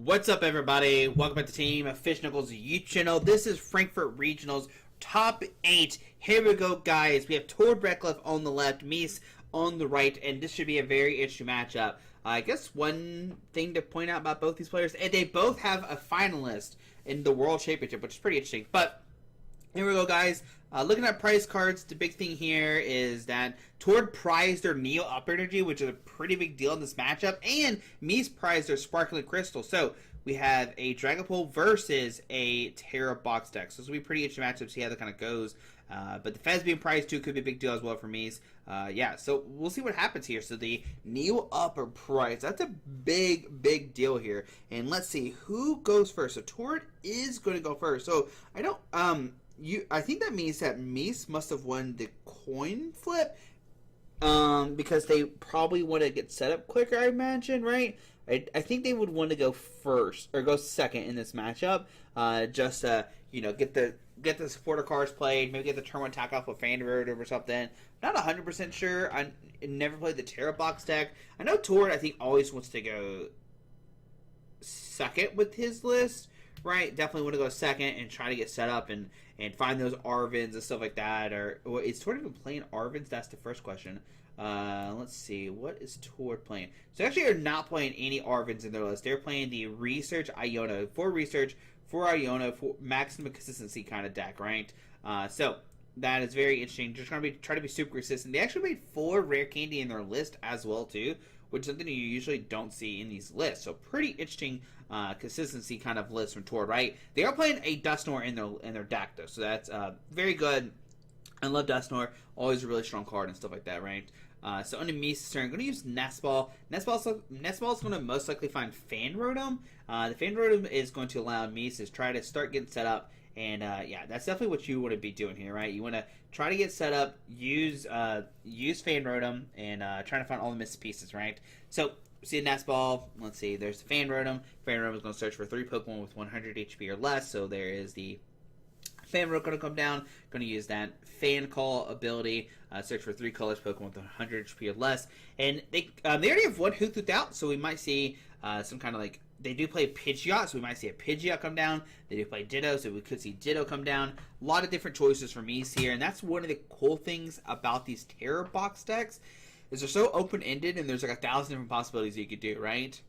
What's up, everybody? Welcome back to Team Fish Knuckles YouTube channel. This is Frankfurt Regionals Top 8. Here we go, guys. We have Tord Redcliffe on the left, Mies on the right, and this should be a very interesting matchup. I guess one thing to point out about both these players, and they both have a finalist in the World Championship, which is pretty interesting. But here we go, guys. Looking at prize cards, the big thing here is that Tord prized their Neo Up Energy, which is a pretty big deal in this matchup, and Mies prized their Sparkling Crystal. So we have a Dragapult versus a Tera box deck. So this will be a pretty interesting matchup to see how that kind of goes. But the Fez being prized too could be a big deal as well for Mies. Yeah, so we'll see what happens here. So the Neo Upper prize, that's a big deal here. And let's see who goes first. So Tord is going to go first. So I don't I think that means that Mies must have won the coin flip, because they probably want to get set up quicker, I imagine, right? I think they would want to go first or go second in this matchup, just get the supporter cards played, maybe get the turn one attack off with Fan Rotor or something. Not 100% sure. I never played the Tera box deck. I know Tord, I think, always wants to go second with his list. Right, definitely want to go second and try to get set up and find those Arvins and stuff like that. Or is Tord even playing Arvins? That's the first question. Let's see, what is Tord playing? So actually, they're not playing any Arvins in their list. They're playing the Research Iona for Research for Iona for maximum consistency kind of deck, right? So that is very interesting. Just trying to be super consistent. They actually made 4 rare candy in their list as well too, which is something you usually don't see in these lists. So pretty interesting consistency kind of list from Tord, right? They are playing a Dusknoir in their deck though, so that's very good. I love Dusknoir, always a really strong card and stuff like that, right? So on the Mies' turn, I'm going to use Nestball. Nestball is going to most likely find Fan Rotom. The Fan Rotom is going to allow Mies to try to start getting set up. And yeah, that's definitely what you want to be doing here, right? You want to try to get set up, use Fan Rotom, and trying to find all the missed pieces, right? So see a Nestball. Let's see. There's the Fan Rotom. Fan Rotom is going to search for 3 Pokemon with 100 HP or less. So there is the Fan Rotom going to come down. Going to use that Fan Call ability. Search for 3 colors Pokemon with 100 HP or less. And they already have one Hoothoot out, so we might see some kind of like. They do play Pidgeot, so we might see a Pidgeot come down. They do play Ditto, so we could see Ditto come down. A lot of different choices for Mies here, and that's one of the cool things about these Tera box decks, is they're so open-ended, and there's like 1,000 different possibilities you could do, right?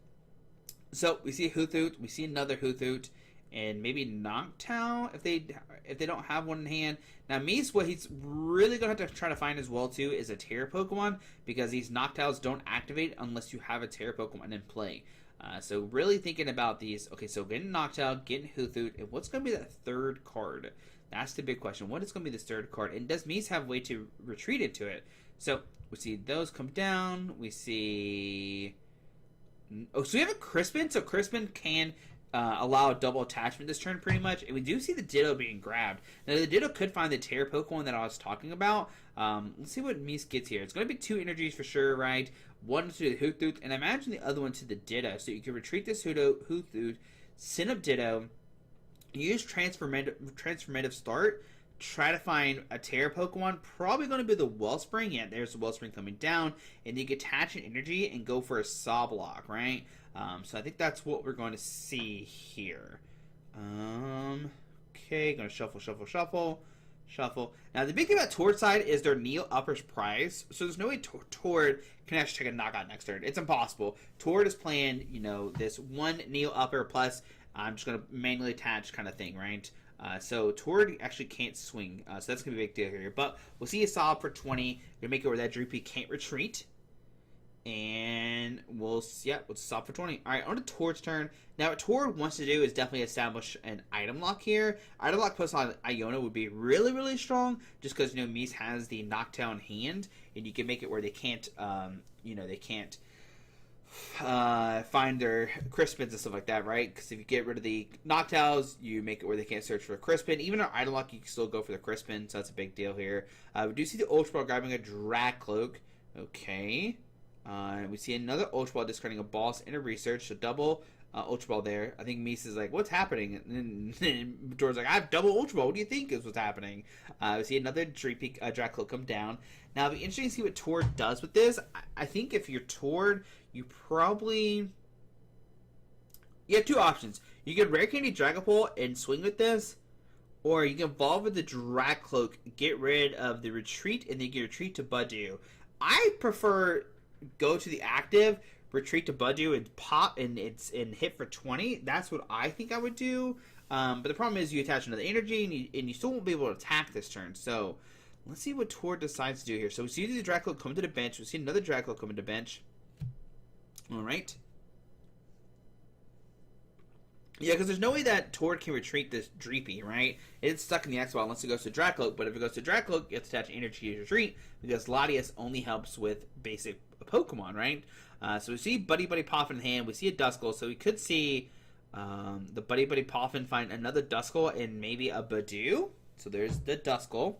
So we see Hoothoot, we see another Hoothoot, and maybe Noctowl if they don't have one in hand. Now Mies, what he's really gonna have to try to find as well too is a Tera Pokemon, because these Noctowls don't activate unless you have a Tera Pokemon in play. So really thinking about these. Okay, so getting Noctowl, getting Hoothoot, and what's going to be that third card? That's the big question. What is going to be this third card? And does Mies have a way to retreat into it? So we see those come down. We see... Oh, so we have a Crispin. So Crispin can allow a double attachment this turn pretty much. And we do see the Ditto being grabbed. Now the Ditto could find the Tera Pokemon that I was talking about. Let's see what Mies gets here. It's going to be 2 energies for sure, right? One to the Hoothoot, and I imagine the other one to the Ditto. So you can retreat this Hoothoot, send up Ditto, use Transformative Start, try to find a Tera Pokemon. Probably going to be the Wellspring. Yeah, there's the Wellspring coming down. And you can attach an energy and go for a Saw Block, right? So I think that's what we're going to see here. Okay, going to shuffle. Now, the big thing about Tord's side is their Neo Uppers prize. So there's no way Tord can actually take a knockout next turn. It's impossible. Tord is playing, this 1 Neo Upper plus I'm just going to manually attach kind of thing, right? So Tord actually can't swing. So that's going to be a big deal here. But we'll see a solid for 20. Going to make it where that Droopy can't retreat. And we'll stop for 20. All right, on to Tord's turn. Now, what Tord wants to do is definitely establish an item lock here. Item lock plus on Iona would be really strong, just because Mies has the Noctowl in hand, and you can make it where they can't, they can't find their Crispins and stuff like that, right? Because if you get rid of the Noctowls, you make it where they can't search for a Crispin. Even our item lock, you can still go for the Crispin, so that's a big deal here. We do see the Ultra Ball grabbing a Dragcloak. Okay. We see another Ultra Ball discarding a Boss and a Research, so double Ultra Ball there. I think Mies is like, what's happening? And then Tord's like, I have double Ultra Ball. What do you think is what's happening? We see another Dragcloak come down. Now, it'll be interesting to see what Tord does with this. I think if you're Tord, you probably You have two options. You can Rare Candy Dragapult and swing with this, or you can evolve with the Drag Cloak, get rid of the retreat, and then you can retreat to Budew. I prefer go to the active, retreat to Budew, and pop and hit for 20. That's what I think I would do. But the problem is you attach another energy, and you still won't be able to attack this turn. So let's see what Tord decides to do here. So we see the Drag Cloak come to the bench. We see another Drag Cloak come to the bench. All right. Yeah, because there's no way that Tord can retreat this Dreepy, right? It's stuck in the X spot unless it goes to Dragcloak, but if it goes to Dragcloak, you have to attach energy to retreat, because Latias only helps with basic Pokemon, right? So we see Buddy Buddy Poffin in hand, we see a Duskull, so we could see the Buddy Buddy Poffin find another Duskull and maybe a Budew. So there's the Duskull.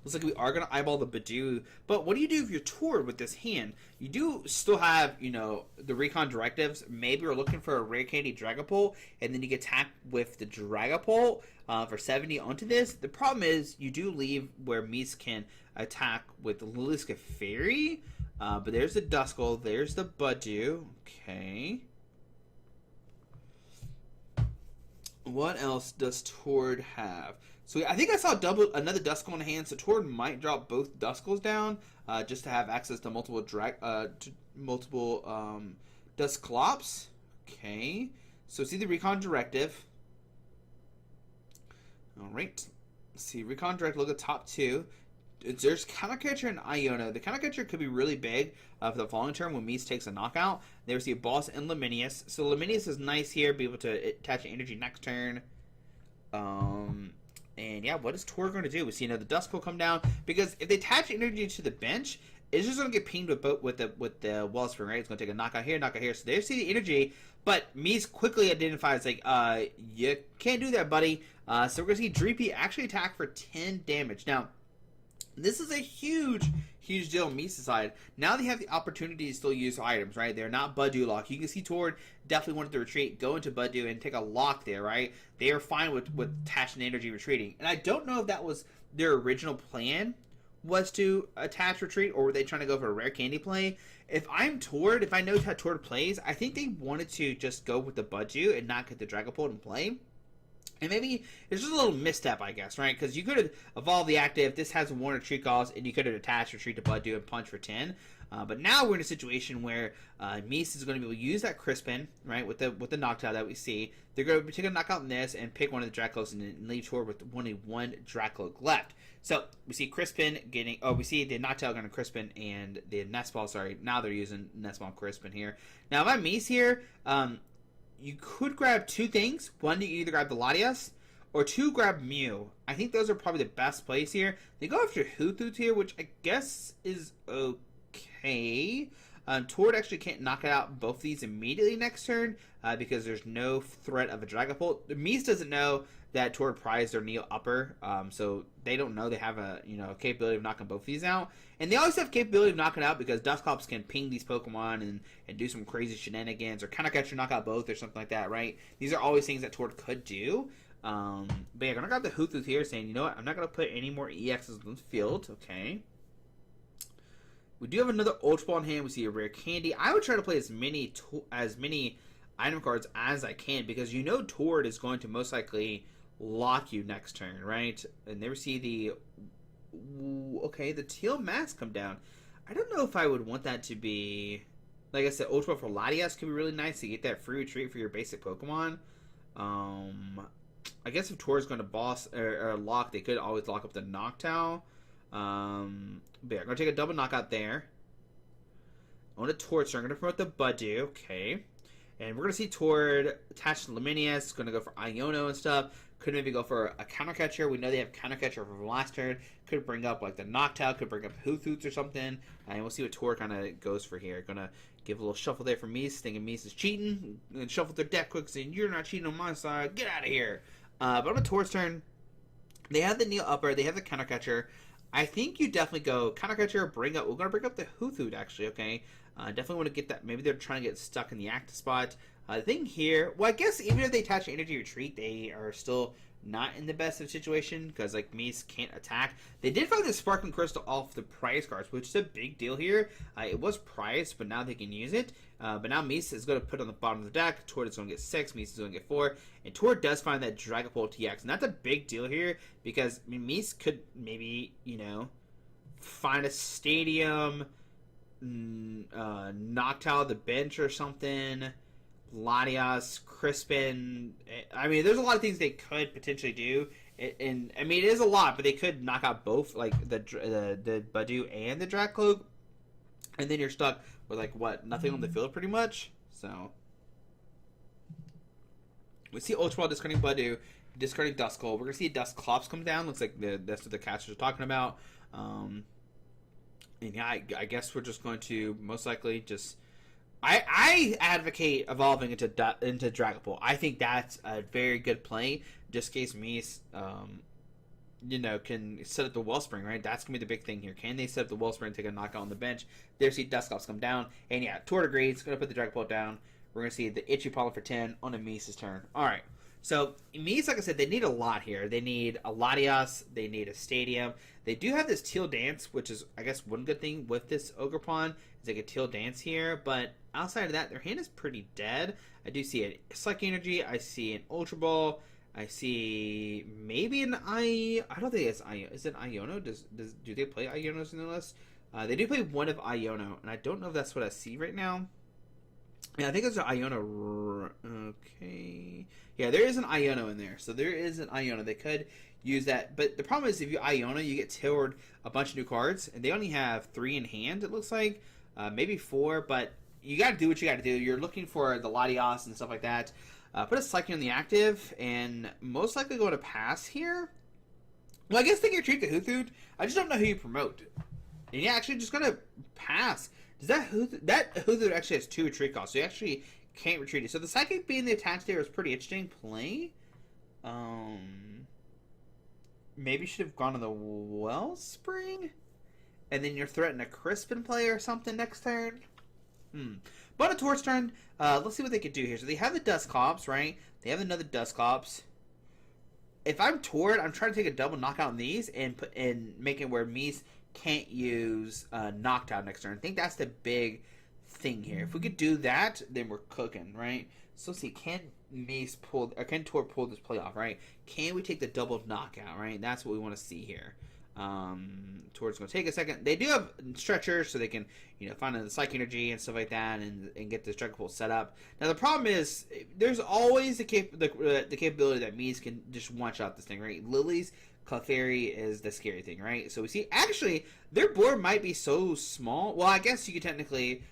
Looks like we are going to eyeball the Budew, but what do you do if you're Tord with this hand? You do still have, you know, the Recon directives. Maybe you're looking for a Rare Candy Dragapult, and then you get attacked with the Dragapult for 70 onto this. The problem is you do leave where Mies can attack with the Liliska Fairy, but there's the Duskull, there's the Budew. Okay. What else does Tord have? So I think I saw another Duskull in hand, so Tord might drop both Duskulls down just to have access to multiple Dusclops. Okay, so see the Recon Directive. All right, let's see Recon Directive. Look at the top two. There's Countercatcher and Iono. The Countercatcher could be really big for the following turn when Mies takes a knockout. There we see a Boss and Laminius. So Laminius is nice here, be able to attach energy next turn. And yeah, what is Tord going to do? We see another Duskull come down, because if they attach energy to the bench, it's just going to get pinged with the Wellspring, right? It's going to take a knockout here, knockout here. So they see the energy, but Mies quickly identifies like, you can't do that, buddy. So we're going to see Dreepy actually attack for 10 damage. Now, this is a huge deal on Mies' side. Now they have the opportunity to still use items, right? They're not Budew lock. You can see Tord definitely wanted to retreat, go into Budew, and take a lock there, right? They are fine with attaching energy retreating. And I don't know if that was their original plan, was to attach retreat, or were they trying to go for a Rare Candy play? If I'm Tord, if I know how Tord plays, I think they wanted to just go with the Budew and not get the Dragapult in play. And maybe it's just a little misstep, I guess, right? Because you could have evolved the active. This has one retreat calls, and you could have attached retreat to Budew and punch for 10. But now we're in a situation where Mies is going to be able to use that Crispin, right, with the Noctowl that we see. They're going to take a knockout in this and pick one of the Dracloaks and leave Tord with only one Dracloak left. So we see Crispin getting. Oh, we see the Noctowl going to Crispin and the Nestball. Sorry, now they're using Nestball Crispin here. Now, if I'm Mies here, you could grab two things. One, you can either grab the Latias, or two, grab Mew. I think those are probably the best plays here. They go after Hoothoot here, which I guess is okay. Tord actually can't knock out both of these immediately next turn because there's no threat of a Dragapult. Mies doesn't know that Tord prized their Neo Upper, so they don't know they have a capability of knocking both of these out. And they always have capability of knocking out because Dusclops can ping these Pokemon and do some crazy shenanigans, or Countercatcher knock out both or something like that, right? These are always things that Tord could do. But yeah, I'm going to grab the Hoothoot here saying, you know what, I'm not going to put any more EXs in the field, okay? We do have another Ultra Ball in hand. We see a Rare Candy. I would try to play as many item cards as I can, because you know Tord is going to most likely lock you next turn, right? And there we see the Teal Mask come down. I don't know if I would want that to be, like I said, Ultra Ball for Latias could be really nice to get that free retreat for your basic Pokemon. I guess if Tord's going to boss or lock, they could always lock up the Noctowl. But yeah, I'm going to take a double knockout there. On a Tord, so I'm going to promote the Budew, okay. And we're going to see Tord attached to Laminius, going to go for Iono and stuff. Could maybe go for a Countercatcher. We know they have Countercatcher from last turn. Could bring up like the Noctowl, could bring up Hoothoots or something. And we'll see what Tord kind of goes for here. Going to give a little shuffle there for Mies, thinking Mies is cheating. And shuffle their deck quick, saying, you're not cheating on my side. Get out of here. But on the Tord's turn, they have the Neo Upper. They have the Countercatcher. I think you definitely go Countercatcher, bring up. We're going to bring up the Hoothoot, actually, okay? Definitely want to get that. Maybe they're trying to get stuck in the active spot. The thing here, well, I guess even if they attach Energy Retreat, they are still not in the best of situation, because, like, Mies can't attack. They did find the Sparkling Crystal off the prize cards, which is a big deal here. It was prized, but now they can use it. But now Mies is going to put on the bottom of the deck. Tord is going to get 6. Mies is going to get 4. And Tord does find that Dragapult TX. And that's a big deal here because Mies could maybe, find a stadium, knocked out of the bench or something. Latias, Crispin. I mean, there's a lot of things they could potentially do. And I mean, it is a lot, but they could knock out both, like the Badoo and the Dracloak. And then you're stuck with, nothing on the field pretty much. So, we see Ultra Ball discarding Badoo, discarding Duskull. We're going to see Dusclops come down. Looks like that's what the casters are talking about. And yeah, I guess we're just going to most likely just... I advocate evolving into Dragapult. I think that's a very good play. Just in case Mies, can set up the Wellspring, right? That's going to be the big thing here. Can they set up the Wellspring and take a knockout on the bench? There, see Dusclops come down. And yeah, Tord agrees. Going to put the Dragapult down. We're going to see the Itchy Pollen for 10 on a Mies' turn. Alright. So, Mies, like I said, they need a lot here. They need a Latias. They need a Stadium. They do have this Teal Dance, which is, I guess, one good thing with this Ogerpon. Is they get Teal Dance here. But outside of that, their hand is pretty dead. I do see a Psychic Energy. I see an Ultra Ball. I see maybe an I don't think it's Iono. Is it Iono? Do they play Ionos in the list? They do play one of Iono, and I don't know if that's what I see right now. Yeah, I think it's an Iono. Okay. Yeah, there is an Iono in there. So there is an Iono. They could use that. But the problem is if you Iono, you get tailored a bunch of new cards. And they only have 3 in hand, it looks like. Maybe 4. But you got to do what you got to do. You're looking for the Latias and stuff like that. Put a Psychic on the active. And most likely go to pass here. Well, I guess they can retreat the Hoothoot. I just don't know who you promote. And yeah, actually just going to pass. Does that Hoothoot actually has 2 retreat costs, so you actually can't retreat it. So the Psychic being the attached there is pretty interesting play. Maybe should have gone to the Wellspring, and then you're threatening a Crispin play or something next turn. But on Tord's turn, let's see what they could do here. So they have the Dusclops, right? They have another Dusclops. If I'm Tord, I'm trying to take a double knockout on these and make it where Mies can't use Knockdown next turn. I think that's the big thing here. If we could do that, then we're cooking, right? So let's see, can Tord pull this play off, right? Can we take the double knockout, right? That's what we want to see here. Tord's going to take a second. They do have stretchers, so they can, find the Psychic Energy and stuff like that, and get this Dragapult set up. Now the problem is, there's always the capability that Mies can just one-shot this thing, right? Lily's Clefairy is the scary thing, right? So we see, actually, their board might be so small. Well, I guess you could technically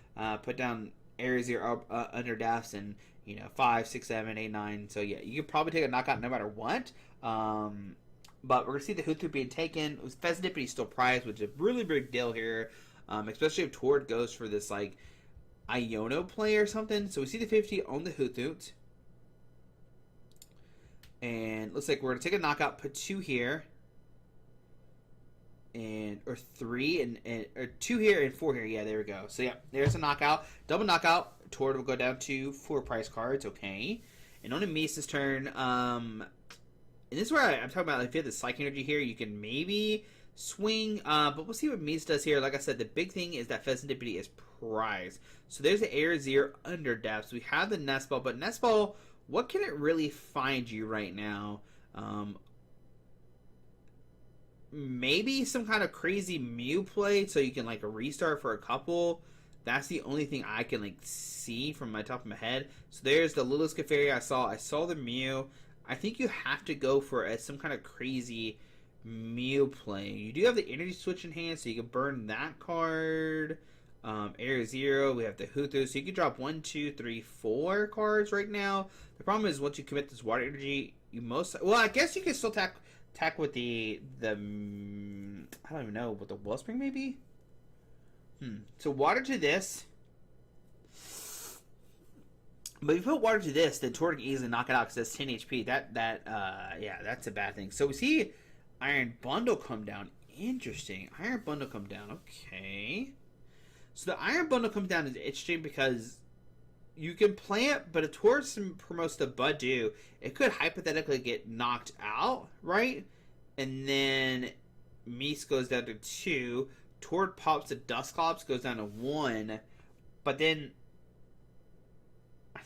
put down areas here under deaths and, 5, 6, 7, 8, 9. So yeah, you could probably take a knockout no matter what. But we're going to see the Hoothoot being taken. Pheasantipity still prized, which is a really big deal here. Especially if Tord goes for this, Iono play or something. So we see the 50 on the Hoothoot. And looks like we're going to take a knockout, put 2 here. Or 3, or 2 here and 4 here. Yeah, there we go. So yeah, there's a knockout. Double knockout. Tord will go down to 4 prize cards. Okay. And on a Mies' turn, and this is where I'm talking about, if you have the Psychic Energy here, you can maybe swing. But we'll see what Mies does here. Like I said, the big thing is that Pheasantipity is prized. So there's the Aerzir under depths. We have the Nest Ball, but Nest Ball, what can it really find you right now? Maybe some kind of crazy Mew play so you can restart for a couple. That's the only thing I can see from my top of my head. So there's the Lily's Clefairy I saw. I saw the Mew. I think you have to go for some kind of crazy Mew play. You do have the Energy Switch in hand, so you can burn that card. Air Zero, we have the Hoothoot, so you can drop 1, 2, 3, 4 cards right now. The problem is once you commit this Water Energy, I guess you can still attack with the I don't even know, with the Wellspring maybe? So Water to this. But if you put Water to this, then Tord can easily knock it out because it's 10 HP. Yeah, that's a bad thing. So we see Iron Bundle come down. Interesting. Iron Bundle come down. Okay. So the Iron Bundle comes down is interesting because you can play it, but if Tord promotes the Badoo, it could hypothetically get knocked out, right? And then Mies goes down to 2. Tord pops the Dusclops, goes down to 1. But then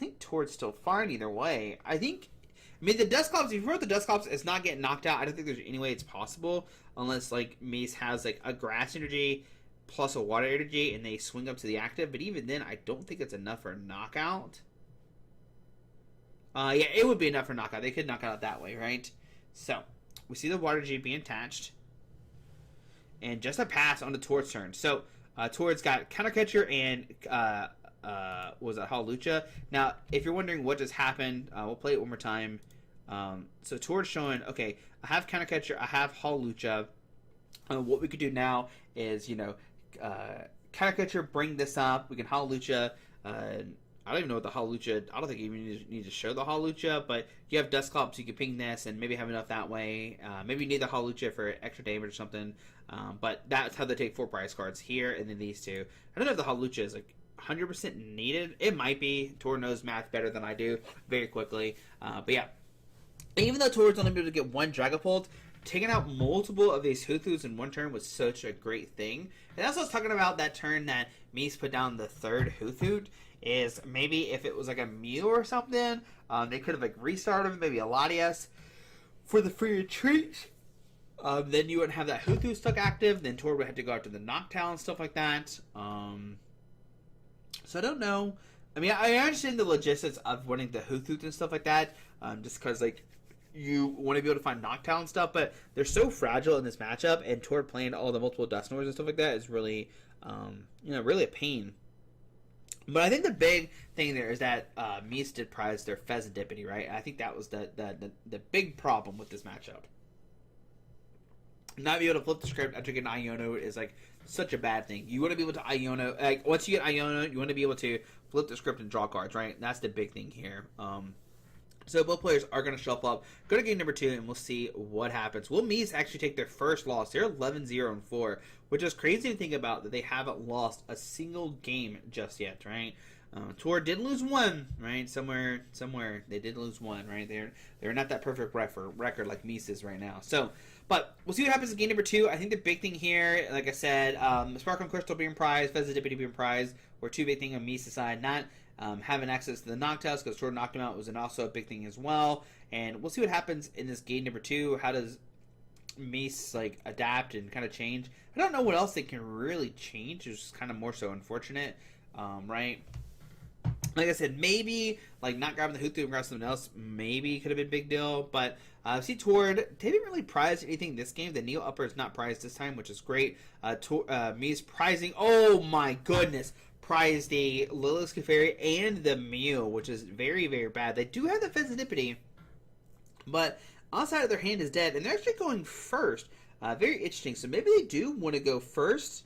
think Tord's still fine either way. I mean, the Dusclops, if you wrote the Dusclops as not getting knocked out, I don't think there's any way it's possible. Unless, like, Mies has, like, a grass energy plus a water energy and they swing up to the active. But even then, I don't think it's enough for a knockout. Yeah, it would be enough for knockout. They could knock out that way, right? So, we see the water G being attached. And just a pass on the Tord's turn. So, Tord's got Counter Catcher and, was it Hawlucha? Now, if you're wondering what just happened, we'll play it one more time. So, Tord's showing, okay, I have Counter Catcher, I have Hawlucha. What we could do now is, you know, Counter Catcher, bring this up. We can Hawlucha. I don't even know what the Hawlucha. I don't think you even need to show the Hawlucha, but you have Dusclops, you can ping this and maybe have enough that way. Maybe you need the Hawlucha for extra damage or something. But that's how they take 4 prize cards here, and then these two. I don't know if the Hawlucha is like 100% needed. It might be. Tord knows math better than I do very quickly. But yeah. Even though Tord's only able to get 1 Dragapult, taking out multiple of these Huthus in one turn was such a great thing. And that's what I was talking about that turn that Mies put down the 3rd Huthut. Is maybe if it was like a Mew or something, they could have like restarted maybe a Latias for the free retreat. Then you wouldn't have that Huthu stuck active. Then Tord would have to go after the Noctowl and stuff like that. So I don't know. I mean, I understand the logistics of wanting the Huthu and stuff like that. Just because like you want to be able to find Noctowl and stuff, but they're so fragile in this matchup. And Tord playing all the multiple Dusknoirs and stuff like that is really, really a pain. But I think the big thing there is that Mies did prize their Fezandipity, right? I think that was the big problem with this matchup. Not being able to flip the script after getting Iono is like such a bad thing. You want to be able to Iono, like once you get Iono, you want to be able to flip the script and draw cards, right? And that's the big thing here. So both players are going to shuffle up. Go to game number 2, and we'll see what happens. Will Mies actually take their first loss? They're 11-0-4, which is crazy to think about that they haven't lost a single game just yet, right? Tord did lose 1, right? Somewhere they did lose 1, right? They're not that perfect record like Mies is right now. So, but we'll see what happens in game number 2. I think the big thing here, like I said, Sparkling Crystal being prized, Fezandipity being prized, were 2 big things on Mies' side. Not having access to the Noctows because Tord knocked him out was also a big thing as well. And we'll see what happens in this game number 2. How does Mies like adapt and kind of change? I don't know what else they can really change. It's just kind of more so unfortunate, right? Like I said, maybe like not grabbing the Huthu and grabbing something else maybe could have been a big deal. But see, Tord, they didn't really prize anything this game. The Neo Upper is not prized this time, which is great. Mies prizing. Oh my goodness. Prize the Lilith Clefairy and the Mew, which is very, very bad. They do have the Fezandipity, but outside of their hand is dead, and they're actually going first. Very interesting. So maybe they do want to go first,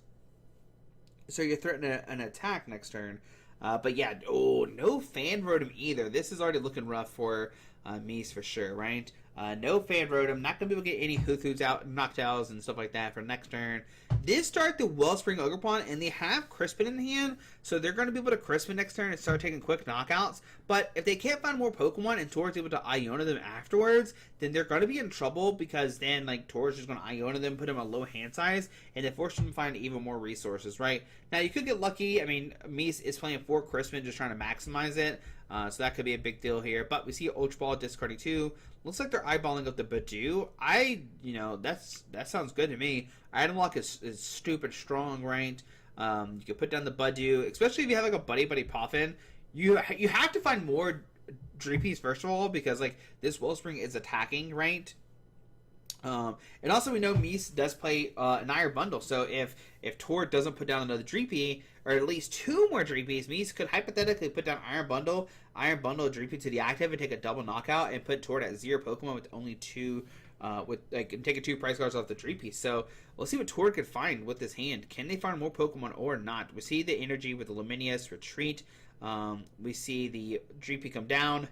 so you're threatening an attack next turn. But yeah, no Fan Rotom either. This is already looking rough for Mies for sure, right? No Fan Rotom. Not going to be able to get any Huthu's out, Noctowls and stuff like that for next turn. Did start the Wellspring Ogerpon, and they have Crispin in hand, so they're going to be able to Crispin next turn and start taking quick knockouts. But if they can't find more Pokemon and Tord's able to Iona them afterwards, then they're going to be in trouble because then like Tord's just going to Iona them, put them on low hand size, and then force them to find even more resources, right? Now you could get lucky. I mean, Mies is playing 4 Crispin, just trying to maximize it. So that could be a big deal here. But we see Ultra Ball discarding 2. Looks like they're eyeballing up the Badoo. That sounds good to me. Item lock is stupid strong, right? You can put down the Badoo, especially if you have like a Buddy Poffin. You have to find more Dreepies first of all, because like this Wellspring is attacking, right? And also we know Mies does play an Iron Bundle, so if Tord doesn't put down another Dreepy, or at least 2 more Dreepies, Mies could hypothetically put down Iron Bundle Dreepy to the active and take a double knockout and put Tord at 0 Pokemon with only 2, and take 2 prize cards off the Dreepy. So we'll see what Tord could find with this hand. Can they find more Pokemon or not? We see the energy with the Luminous Retreat. We see the Dreepy come down.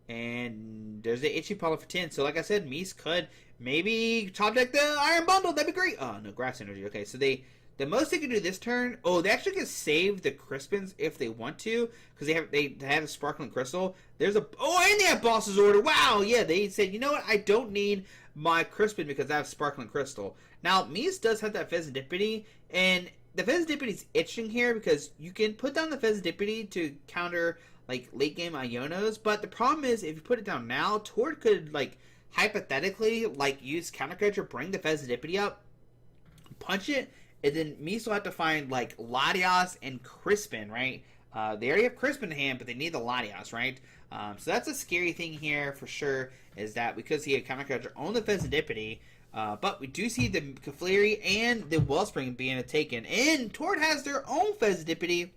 And there's the Itchy Pollen for 10. So like I said, Mies could maybe top deck the Iron Bundle. That'd be great. Oh, no, Grass Energy. Okay, so the most they can do this turn. Oh, they actually can save the Crispins if they want to, because they have a Sparkling Crystal. And they have Boss's Order. Wow, yeah, they said, you know what? I don't need my Crispin because I have Sparkling Crystal. Now, Mies does have that Fezandipity, and the Fezzidipity's itching here because you can put down the Fezzidipity to counter like late game Ionos, but the problem is if you put it down now, Tord could like hypothetically like use counter catcher, bring the Fezzidipity up, punch it, and then Mies will have to find like Latias and Crispin, right? They already have Crispin in hand, but they need the Latias, right? So that's a scary thing here for sure, is that because he had counter catcher on the Fezzidipity, but we do see the Clefairy and the Wellspring being taken. And Tord has their own Fezzidipity,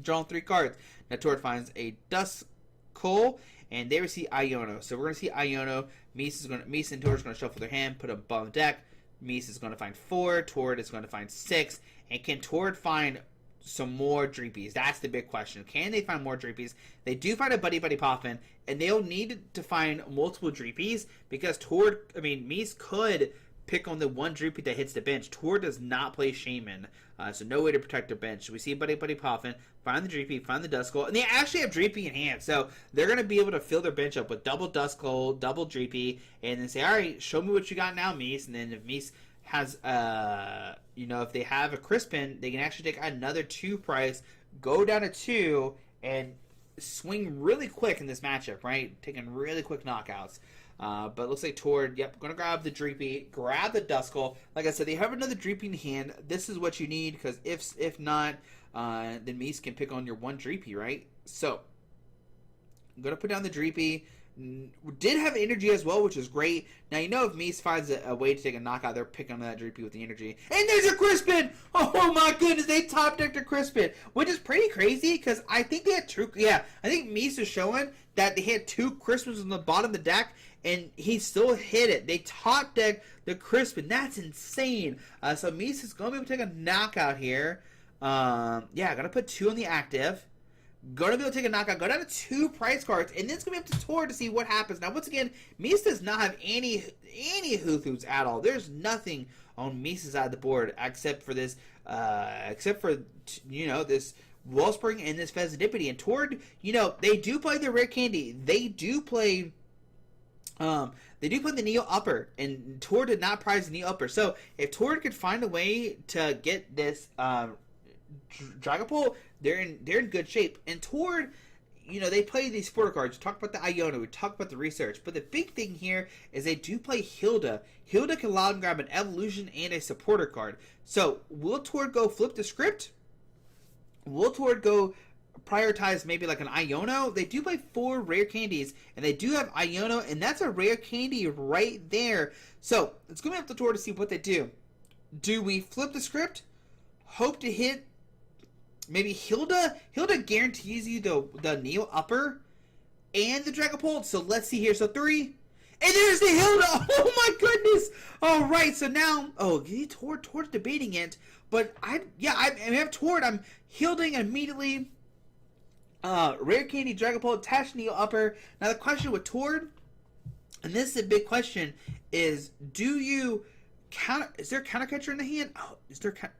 drawn 3 cards. Now Tord finds a Dusknoir, and they receive Iono. So we're going to see Iono. Mies and Tord are going to shuffle their hand, put a bum deck. Mies is going to find 4. Tord is going to find 6. And can Tord find some more Dreepies? That's the big question. Can they find more Dreepies? They do find a Buddy Poffin, and they'll need to find multiple Dreepies because Mies could pick on the one Dreepy that hits the bench. Tord does not play Shaman, so no way to protect their bench. So we see Buddy Poffin, find the Dreepy, find the Dusknoir, and they actually have Dreepy in hand, so they're going to be able to fill their bench up with double Dusknoir, double Dreepy, and then say, all right, show me what you got now, Mies. And then if Mies has, if they have a Crispin, they can actually take another 2 price, go down to 2, and swing really quick in this matchup, right? Taking really quick knockouts. But it looks like Tord, going to grab the Dreepy, grab the Dusknoir. Like I said, they have another Dreepy in hand. This is what you need, because if not, then Mies can pick on your one Dreepy, right? So, I'm going to put down the Dreepy. Did have energy as well, which is great. Now, if Mies finds a way to take a knockout, they're picking on that Dreepy with the energy. And there's a Crispin! Oh my goodness, they top decked a Crispin, which is pretty crazy, because I think they had I think Mies is showing that they had 2 Crispins on the bottom of the deck, and he still hit it. They top decked the Crispin. That's insane. So Mies is going to be able to take a knockout here. Going to put 2 on the active. Going to be able to take a knockout, go down to 2 price cards, and then it's going to be up to Tord to see what happens. Now, once again, Mies does not have any Hoothoots at all. There's nothing on Mies' side of the board except for this, this Wellspring and this Fezzidipity. And Tord, they do play the rare candy. They do play the Neo Upper, and Tord did not prize the Neo Upper. So, if Tord could find a way to get this Dragapult, they're in good shape. And Tord, they play these supporter cards. We talked about the Iono, we talked about the research, but the big thing here is they do play Hilda. Hilda can allow them to grab an evolution and a supporter card. So will Tord go flip the script? Will Tord go prioritize maybe like an Iono? They do play 4 rare candies, and they do have Iono, and that's a rare candy right there. So it's going to be up to Tord to see what they do. Do we flip the script? Hope to hit maybe Hilda? Hilda guarantees you the Neo Upper and the Dragapult. So let's see here. So 3. And there's the Hilda! Oh my goodness! Alright, so now... Tord's debating it. But I have Tord. I'm Hilding immediately. Rare Candy, Dragapult, attached Neo Upper. Now the question with Tord, and this is a big question, is is there a counter catcher in the hand?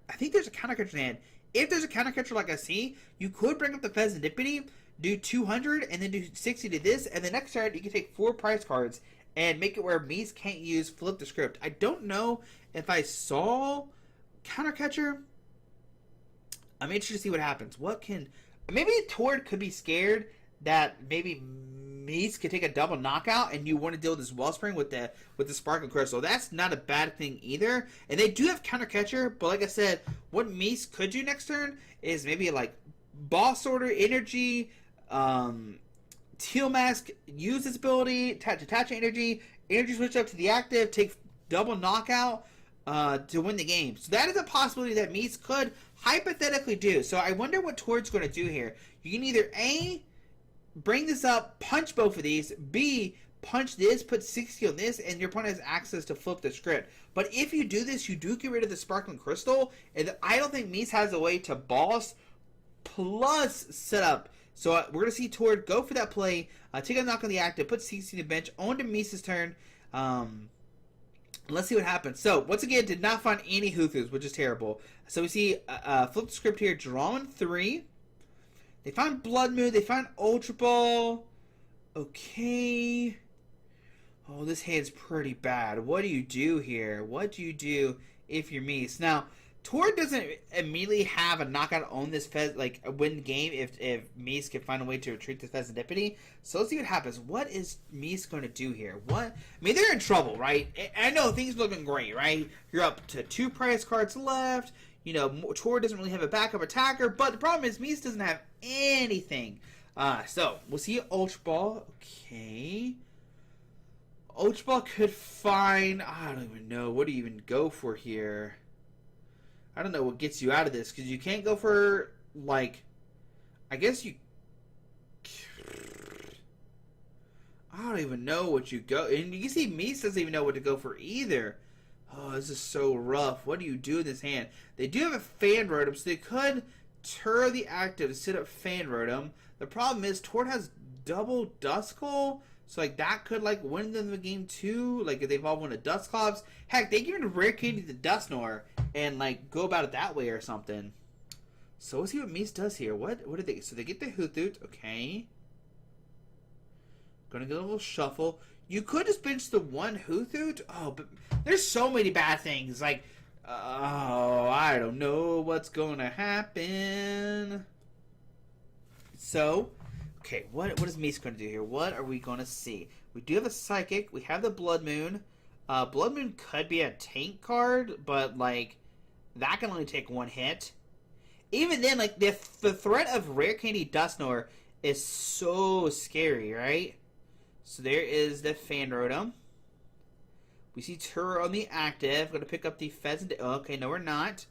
I think there's a counter catcher in the hand. If there's a counter catcher like I see, you could bring up the Fezzidipity, do 200, and then do 60 to this, and the next turn you can take 4 prize cards and make it where Mies can't use flip the script. I don't know if I saw counter catcher. I'm interested to see what happens. Maybe Tord could be scared that maybe Mies could take a double knockout, and you want to deal with this Wellspring with the Sparkle Crystal. That's not a bad thing either. And they do have counter catcher, but like I said, what Mies could do next turn is maybe like Boss Order, Energy, Teal Mask, use its ability, attach energy switch up to the active, take double knockout to win the game. So that is a possibility that Mies could hypothetically do. So I wonder what Tord's going to do here. You can either A, bring this up, punch both of these, B, punch this, put 60 on this, and your opponent has access to flip the script. But if you do this, you do get rid of the Sparkling Crystal, and I don't think Mies has a way to boss plus set up. So we're going to see Tord go for that play, take a knock on the active, put 60 to the bench, on to Mies' turn. Let's see what happens. So, once again, did not find any Hoothus, which is terrible. So we see flip the script here, drawing 3. They find Blood Moon, they find Ultra Ball. Okay. Oh, this hand's pretty bad. What do you do here? What do you do if you're Mies? Now, Tor doesn't immediately have a knockout on this Fez, like a win game if Mies can find a way to retreat this Fezandipity. So let's see what happens. What is Mies going to do here? What? I mean, they're in trouble, right? I know things are looking great, right? You're up to 2 prize cards left. You know, Tor doesn't really have a backup attacker, but the problem is Mies doesn't have anything. So we'll see Ultra Ball. Okay. Ultra Ball could find, I don't even know. What do you even go for here? I don't know what gets you out of this, because you can't go for, like, I guess you, I don't even know what you go, and you can see Mies doesn't even know what to go for either. Oh, this is so rough. What do you do in this hand? They do have a Fan Rotom, so they could Tera the active to sit up Fan Rotom. The problem is, Tord has double Duskull, so, like, that could, like, win them the game, too. Like, if they evolve one of Dusclops. Heck, they give it a Rare Candy to Dusknoir and, like, go about it that way or something. So, let's see what Mies does here. What do they... So, they get the Hoothoot. Okay. Gonna get a little shuffle. You could just bench the one Hoothoot. Oh, but there's so many bad things. Like, oh, I don't know what's gonna happen. So... Okay, what is Mies going to do here? What are we going to see? We do have a Psychic. We have the Blood Moon. Blood Moon could be a tank card, but, like, that can only take 1 hit. Even then, like, the threat of Rare Candy Dusknoir is so scary, right? So there is the Fan Rotom. We see Tera on the active. Going to pick up the Pheasant. Okay, no, we're not.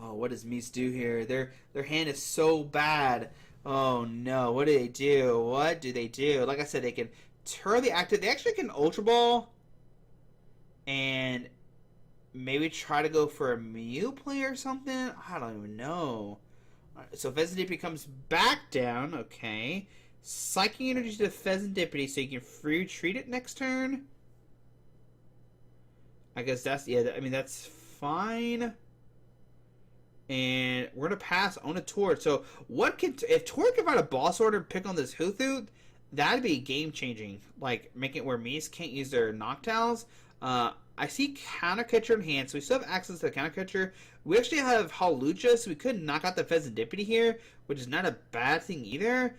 Oh, what does Mies do here? Their hand is so bad. Oh no, what do they do? What do they do? Like I said, they can Tera the active. They actually can Ultra Ball and maybe try to go for a Mew play or something. I don't even know. Right, so Fezandipity comes back down. Okay. Psychic Energy to Fezandipity so you can free retreat it next turn. I guess that's, yeah, I mean, that's fine. And we're going to pass on a Tord. So, if Tord can find a boss order and pick on this Hoothoot, that'd be game-changing. Like, making it where Mies can't use their Noctowls. I see Counter Catcher in hand, so we still have access to the Counter Catcher. We actually have Hawlucha, so we could knock out the Fezandipity here, which is not a bad thing either.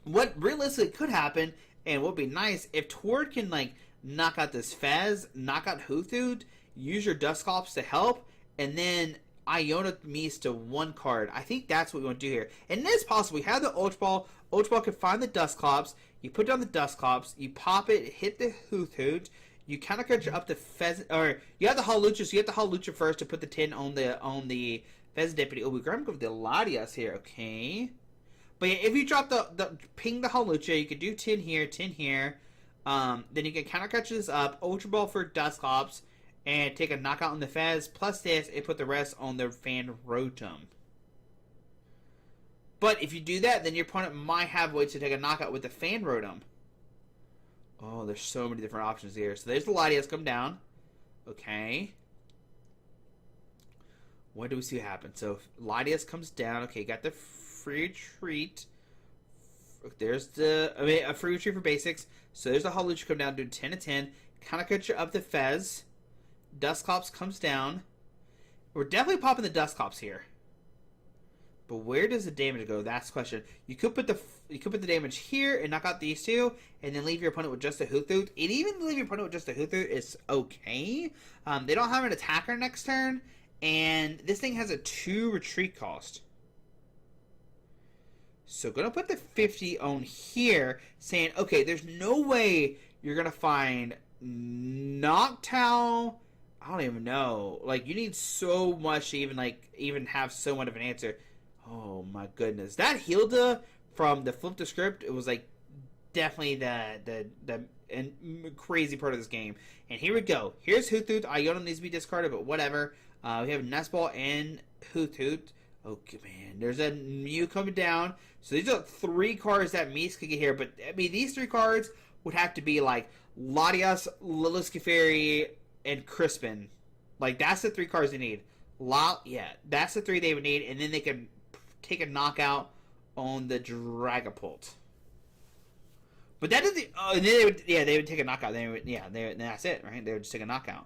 What realistically could happen, and what would be nice, if Tord can, like, knock out this Fez, knock out Hoothoot, use your Dusclops to help, and then Iona Mies to 1 card. I think that's what we want to do here. And it is possible. We have the Ultra Ball. Ultra Ball can find the Dusclops. You put down the Dusclops. You pop it, hit the Hoothoot. You Counter Catcher up the Pheasant. Or you have the Hawlucha, so you have the Hawlucha first to put the 10 on the Fezandipity. Oh, we grab the Latias here. Okay. But yeah, if you drop the ping the Hawlucha, you can do 10 here, 10 here. Then you can Counter Catcher this up. Ultra Ball for Dusclops. And take a knockout on the Fez, plus this, and put the rest on the Fan Rotom. But if you do that, then your opponent might have ways to take a knockout with the Fan Rotom. Oh, there's so many different options here. So there's the Latias come down. Okay. What do we see happen? So Latias comes down. Okay, got the free retreat. There's a free retreat for basics. So there's the Hawlucha come down, doing 10 to 10. Kind of cut you up the Fez. Dusclops comes down. We're definitely popping the Dusclops here. But where does the damage go? That's the question. You could put the damage here and knock out these two, and then leave your opponent with just a Hoothoot. And even leave your opponent with just a Hoothoot is okay. They don't have an attacker next turn, and this thing has a 2 retreat cost. So gonna put the 50 on here, saying, okay, there's no way you're gonna find Noctowl. I don't even know. Like, you need so much to even have somewhat of an answer. Oh my goodness. That Hilda from the Flip the Script, it was like definitely the crazy part of this game. And here we go. Here's Hoothoot. Iona needs to be discarded, but whatever. We have Nestball and Hoothoot. Okay, man. There's a Mew coming down. So these are 3 cards that Mies could get here. But, I mean, these 3 cards would have to be like Latias, Lilithscaferi, and Crispin. Like, that's the 3 cards they need. Yeah, that's the 3 they would need, and then they can take a knockout on the Dragapult. But that is the... Oh, and then they would take a knockout. Then that's it, right? They would just take a knockout.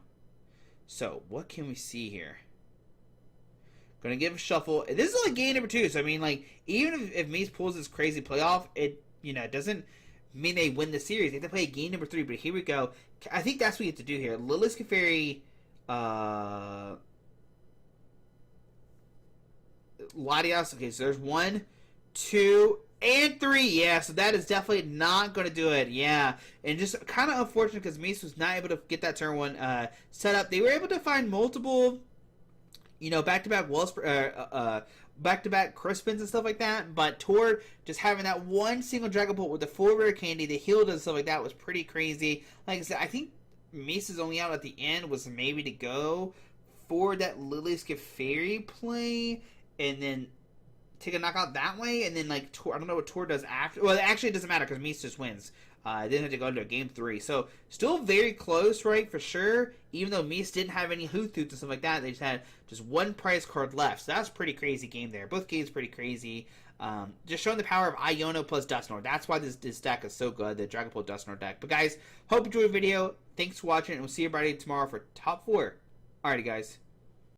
So, what can we see here? Gonna give a shuffle. This is only game number 2, so I mean, like, even if Mies pulls this crazy playoff, it, you know, it doesn't mean they win the series. They have to play game number 3, but here we go. I think that's what you have to do here. Lilius Clefairy, Latios. Okay, so there's 1, 2, and 3. Yeah, so that is definitely not going to do it. Yeah, and just kind of unfortunate because Mies was not able to get that turn 1 set up. They were able to find multiple, you know, back-to-back back-to-back Crispins and stuff like that, but Tord just having that one single Dragapult with the 4 rare candy, the healed and stuff like that was pretty crazy. Like I said, I think Mies' only out at the end was maybe to go for that Lilius Clefairy play, and then take a knockout that way, and then, like, I don't know what Tord does after. Well, actually, it doesn't matter, because Mies just wins. It didn't have to go into game 3. So, still very close, right, for sure. Even though Mies didn't have any Hoothoots and stuff like that, they just had just 1 prize card left. So, that's a pretty crazy game there. Both games pretty crazy. Just showing the power of Iono plus Dusknoir. That's why this deck is so good, the Dragapult Dusknoir deck. But, guys, hope you enjoyed the video. Thanks for watching, and we'll see everybody tomorrow for top 4. Alrighty, guys.